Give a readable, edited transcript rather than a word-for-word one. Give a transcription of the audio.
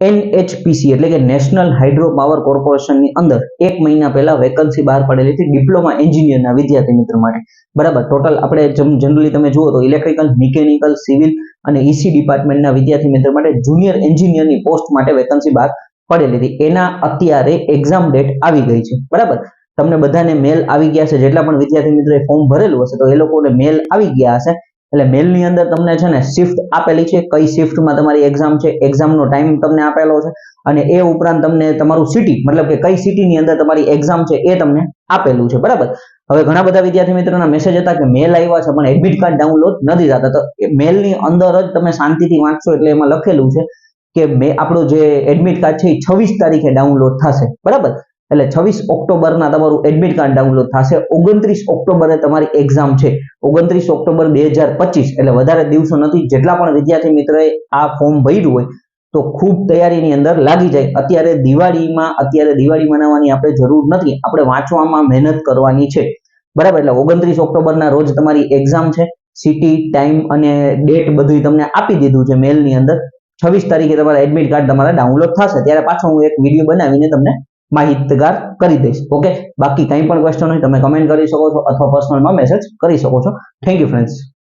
NHPC એટલે કે national hydro power કોર્પોરેશનની અંદર 1 મહિના પહેલા વેકન્સી બહાર પડેલી હતી ડિપ્લોમા એન્જિનિયરના વિદ્યાર્થી મિત્રો માટે. બરાબર, ટોટલ આપણે જનરલી તમે જુઓ તો ઇલેક્ટ્રિકલ, મિકેનિકલ, સિવિલ અને EC ડિપાર્ટમેન્ટના વિદ્યાર્થી મિત્રો માટે જુનિયર એન્જિનિયરની પોસ્ટ માટે વેકન્સી બહાર પડેલી હતી. એના અત્યારે એક્ઝામ ડેટ આવી ગઈ છે. બરાબર, તમને બધાને મેલ આવી ગયા છે. જેટલા પણ વિદ્યાર્થી મિત્રોએ ફોર્મ ભરેલું હશે તો એ લોકોને મેલ આવી ગયા હશે. એટલે મેલ ની અંદર તમને છે ને શિફ્ટ આપેલી છે, કઈ શિફ્ટમાં તમારી એક્ઝામ છે, એક્ઝામનો ટાઈમ તમને આપેલો છે અને એ ઉપરાંત તમને તમારું સિટી મતલબ કે કઈ સિટીની અંદર તમારી એક્ઝામ છે એ તમને આપેલું છે. બરાબર, હવે ઘણા બધા વિદ્યાર્થી મિત્રોના મેસેજ હતા કે મેલ આવ્યા છે પણ એડમિટ કાર્ડ ડાઉનલોડ નથી થતા. તો એ મેલની અંદર જ તમે શાંતિથી વાંચશો એટલે એમાં લખેલું છે કે આપણું જે એડમિટ કાર્ડ છે એ 26 તારીખે ડાઉનલોડ થશે. બરાબર, એટલે 26 ઓક્ટોબરના તમારું એડમિટ કાર્ડ ડાઉનલોડ થશે. 29 ઓક્ટોબરે તમારી એક્ઝામ છે. 29 ઓક્ટોબર 2025 એટલે વધારે દિવસો નથી. જેટલા પણ વિદ્યાર્થી મિત્રોએ આ ફોર્મ ભર્યું હોય તો ખૂબ તૈયારીની અંદર લાગી જાય. અત્યારે દિવાળી મનાવવાની આપણે જરૂર નથી, આપણે વાંચવામાં મહેનત કરવાની છે. બરાબર, એટલે 29 ઓક્ટોબરના રોજ તમારી એક્ઝામ છે. સિટી, ટાઈમ અને ડેટ બધું તમને આપી દીધું છે મેલની અંદર. 26 તારીખે તમારા એડમિટ કાર્ડ તમારા ડાઉનલોડ થશે. ત્યારે પાછો હું એક વિડીયો બનાવીને તમને માહિતગાર કરી દઈશ. ઓકે, બાકી કંઈ પણ ક્વેશ્ચન હોય તમે કમેન્ટ કરી શકો છો અથવા પર્સનલમાં મેસેજ કરી શકો છો. Thank you friends.